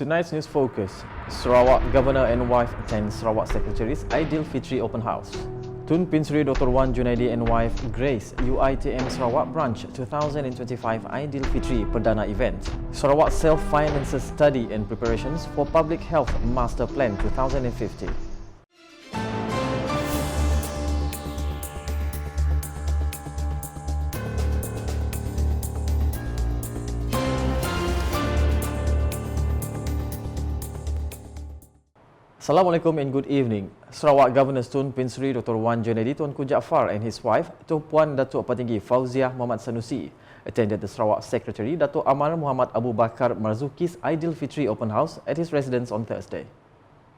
Tonight's news focus: Sarawak Governor and wife attend Sarawak Secretary's Aidilfitri open house. Tun Pinsri Dr. Wan Junaidi and wife grace UiTM Sarawak branch 2025 Aidilfitri Perdana event. Sarawak self-finances study and preparations for Public Health Master Plan 2050. Assalamualaikum and good evening. Sarawak Governor Tun Pinsri Dr. Wan Junaidi Tuanku Jaafar and his wife, Tuan Puan Datuk Petinggi Fauziah Muhammad Sanusi, attended the Sarawak Secretary Datuk Amar Muhammad Abu Bakar Marzuki's Aidilfitri open house at his residence on Thursday.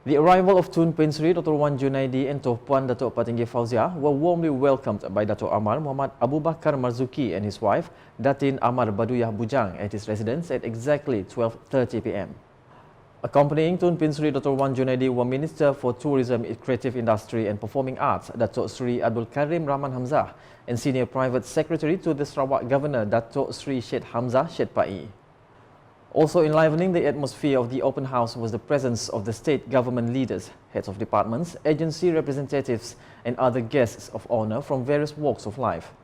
The arrival of Tun Pinsri Dr. Wan Junaidi and Tuan Puan Datuk Petinggi Fauziah were warmly welcomed by Datuk Amar Muhammad Abu Bakar Marzuki and his wife, Datin Amar Baduyah Bujang, at his residence at exactly 12:30 p.m. Accompanying Tun Pinsri Dr. Wan Junaidi were Minister for Tourism, Creative Industry and Performing Arts Datuk Sri Abdul Karim Rahman Hamzah and Senior Private Secretary to the Sarawak Governor Datuk Sri Syed Hamzah Syed Pai. Also enlivening the atmosphere of the open house was the presence of the state government leaders, heads of departments, agency representatives and other guests of honour from various walks of life.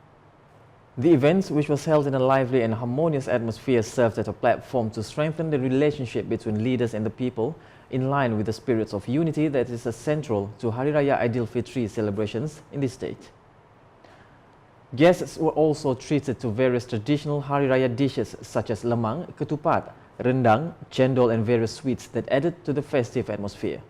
The event, which was held in a lively and harmonious atmosphere, served as a platform to strengthen the relationship between leaders and the people, in line with the spirits of unity that is central to Hari Raya Aidilfitri celebrations in the state. Guests were also treated to various traditional Hari Raya dishes such as lemang, ketupat, rendang, cendol and various sweets that added to the festive atmosphere.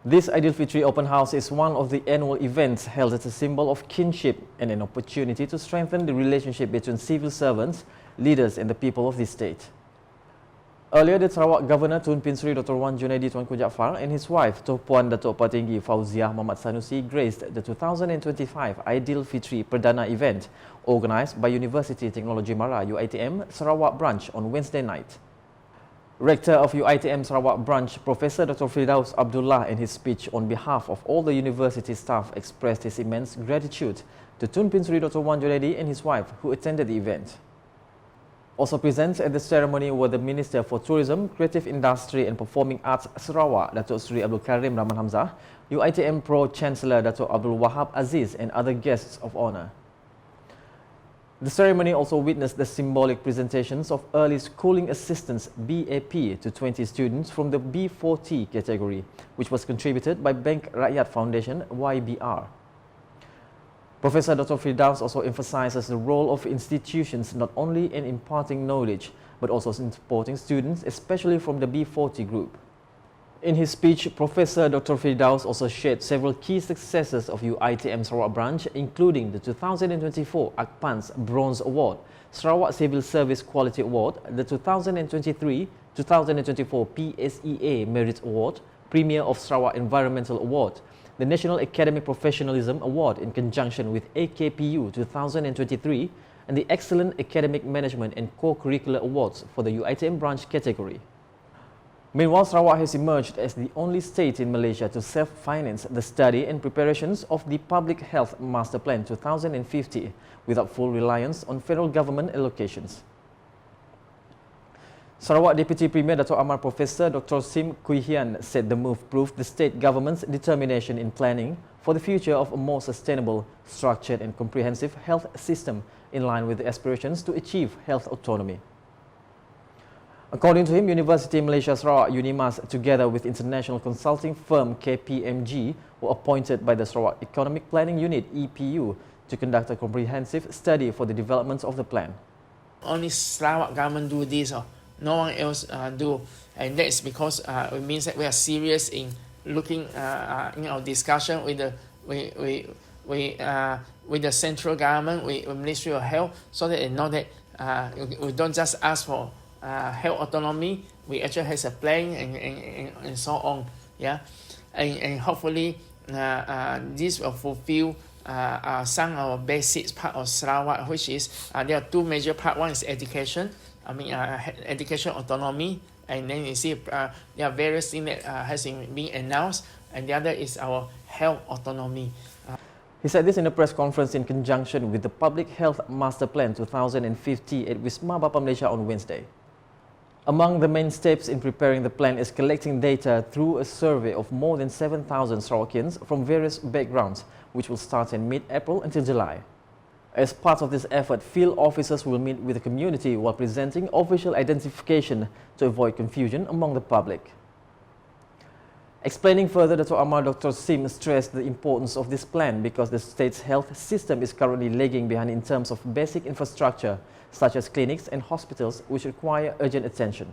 This Aidilfitri open house is one of the annual events held as a symbol of kinship and an opportunity to strengthen the relationship between civil servants, leaders and the people of this state. Earlier, the Sarawak Governor Tun Pinsri Dr. Wan Junaidi Tuanku Jaafar and his wife Tuan Puan Datuk Petinggi Fauziah Muhammad Sanusi graced the 2025 Aidilfitri Perdana event organised by University Technology Mara UiTM Sarawak branch on Wednesday night. Rector of UiTM Sarawak branch, Professor Dr. Firdaus Abdullah, in his speech on behalf of all the university staff, expressed his immense gratitude to Tun Pinsri Dr. Wan Junaidi and his wife who attended the event. Also present at the ceremony were the Minister for Tourism, Creative Industry and Performing Arts Sarawak, Datuk Sri Abdul Karim Rahman Hamzah, UiTM Pro-Chancellor Datuk Abdul Wahab Aziz and other guests of honour. The ceremony also witnessed the symbolic presentations of Early Schooling Assistance BAP to 20 students from the B40 category, which was contributed by Bank Rakyat Foundation YBR. Professor Dr. Firdaus also emphasizes the role of institutions not only in imparting knowledge, but also in supporting students, especially from the B40 group. In his speech, Professor Dr. Firdaus also shared several key successes of UiTM Sarawak branch, including the 2024 Akpan's Bronze Award, Sarawak Civil Service Quality Award, the 2023-2024 PSEA Merit Award, Premier of Sarawak Environmental Award, the National Academic Professionalism Award in conjunction with AKPU 2023, and the Excellent Academic Management and Co-Curricular Awards for the UiTM branch category. Meanwhile, Sarawak has emerged as the only state in Malaysia to self-finance the study and preparations of the Public Health Master Plan 2050 without full reliance on federal government allocations. Sarawak Deputy Premier Datuk Amar Professor Dr. Sim Kuihian said the move proved the state government's determination in planning for the future of a more sustainable, structured and comprehensive health system in line with the aspirations to achieve health autonomy. According to him, University Malaysia Sarawak UNIMAS, together with international consulting firm KPMG, were appointed by the Sarawak Economic Planning Unit EPU to conduct a comprehensive study for the development of the plan. Only Sarawak government do this, or no one else do, and that's because it means that we are serious in looking in our discussion with the central government, with Ministry of Health, so that they know that we don't just ask for health autonomy, we actually has a plan and so on, yeah, and hopefully this will fulfill some of our basics part of Sarawak, which is there are two major parts. One is education, education autonomy, and then you see there are various things that has been announced, and the other is our health autonomy. He said this in a press conference in conjunction with the Public Health Master Plan 2050 at Wisma Bapa Malaysia on Wednesday. Among the main steps in preparing the plan is collecting data through a survey of more than 7,000 Sarawakians from various backgrounds, which will start in mid-April until July. As part of this effort, field officers will meet with the community while presenting official identification to avoid confusion among the public. Explaining further, Dr. Amar Dr. Sim stressed the importance of this plan because the state's health system is currently lagging behind in terms of basic infrastructure, such as clinics and hospitals, which require urgent attention.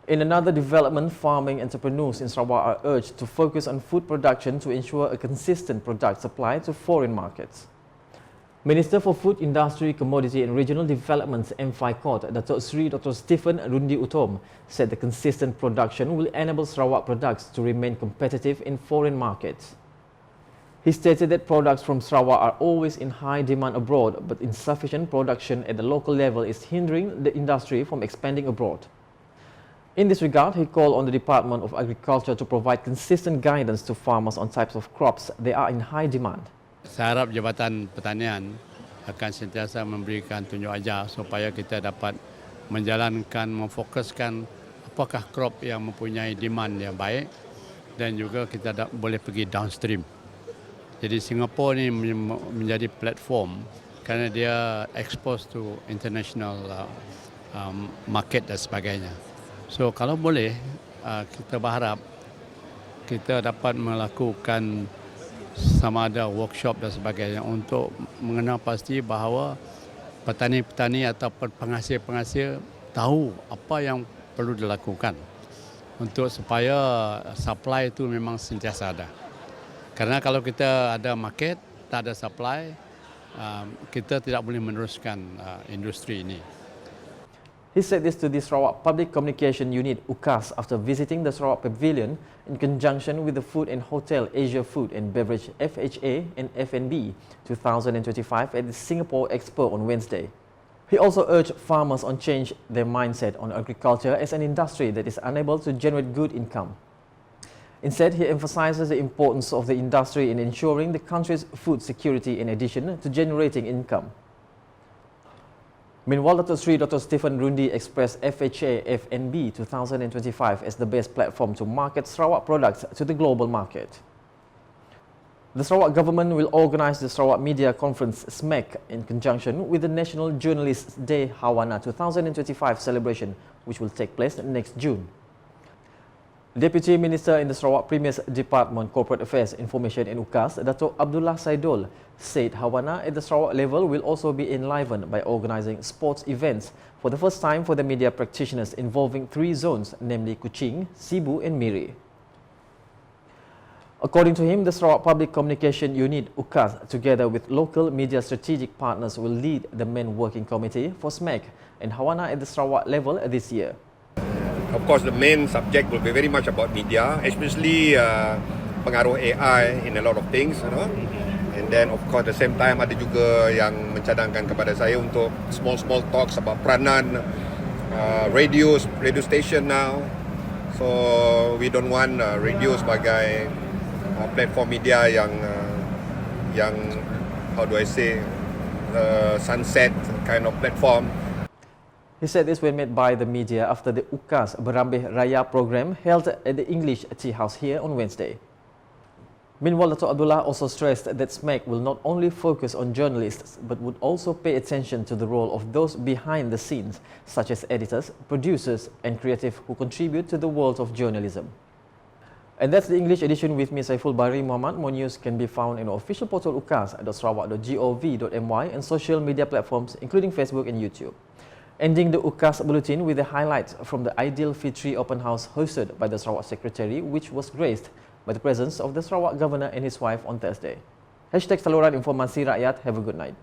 In another development, farming entrepreneurs in Sarawak are urged to focus on food production to ensure a consistent product supply to foreign markets. Minister for Food Industry, Commodity and Regional Development MFICOT, Datuk Seri Dr. Stephen Rundi Utom, said the consistent production will enable Sarawak products to remain competitive in foreign markets. He stated that products from Sarawak are always in high demand abroad, but insufficient production at the local level is hindering the industry from expanding abroad. In this regard, he called on the Department of Agriculture to provide consistent guidance to farmers on types of crops that are in high demand. Saya harap Jabatan Pertanian akan sentiasa memberikan tunjuk ajar supaya kita dapat menjalankan, memfokuskan apakah crop yang mempunyai demand yang baik dan juga kita boleh pergi downstream. Jadi Singapura ni menjadi platform kerana dia expose to international market dan sebagainya. So kalau boleh, kita berharap kita dapat melakukan sama ada workshop dan sebagainya untuk mengenal pasti bahawa petani-petani atau penghasil-penghasil tahu apa yang perlu dilakukan untuk supaya supply itu memang sentiasa ada. Karena kalau kita ada market, tak ada supply, kita tidak boleh meneruskan industri ini. He said this to the Sarawak Public Communication Unit UKAS after visiting the Sarawak Pavilion in conjunction with the Food and Hotel Asia Food and Beverage FHA and FNB 2025 at the Singapore Expo on Wednesday. He also urged farmers on change their mindset on agriculture as an industry that is unable to generate good income. Instead, he emphasizes the importance of the industry in ensuring the country's food security in addition to generating income. Meanwhile, Dr. Sri Dr. Stephen Rundi expressed FHA FNB 2025 as the best platform to market Sarawak products to the global market. The Sarawak government will organize the Sarawak Media Conference SMeC in conjunction with the National Journalists' Day HAWANA 2025 celebration, which will take place next June. Deputy Minister in the Sarawak Premier's Department Corporate Affairs, Information and UKAS, Dato' Abdullah Saidul, said HAWANA at the Sarawak level will also be enlivened by organising sports events for the first time for the media practitioners involving 3 zones, namely Kuching, Sibu and Miri. According to him, the Sarawak Public Communication Unit UKAS, together with local media strategic partners, will lead the main working committee for SMeC and HAWANA at the Sarawak level this year. Of course, the main subject will be very much about media, especially pengaruh AI in a lot of things, you know. And then, of course, at the same time ada juga yang mencadangkan kepada saya untuk small talks about peranan radio station now. So we don't want radio sebagai platform media yang how do I say sunset kind of platform. He said this when met by the media after the UKAS Berambih Raya program held at the English Tea House here on Wednesday. Meanwhile, Dr. Abdullah also stressed that SMeC will not only focus on journalists but would also pay attention to the role of those behind the scenes, such as editors, producers and creative who contribute to the world of journalism. And that's the English edition with me, Saiful Bahri Muhammad. More news can be found in our official portal ukas.sarawak.gov.my and social media platforms including Facebook and YouTube. Ending the UKAS bulletin with the highlights from the Aidilfitri open house hosted by the Sarawak Secretary, which was graced by the presence of the Sarawak Governor and his wife on Thursday. #Saluran Informasi Rakyat. Have a good night.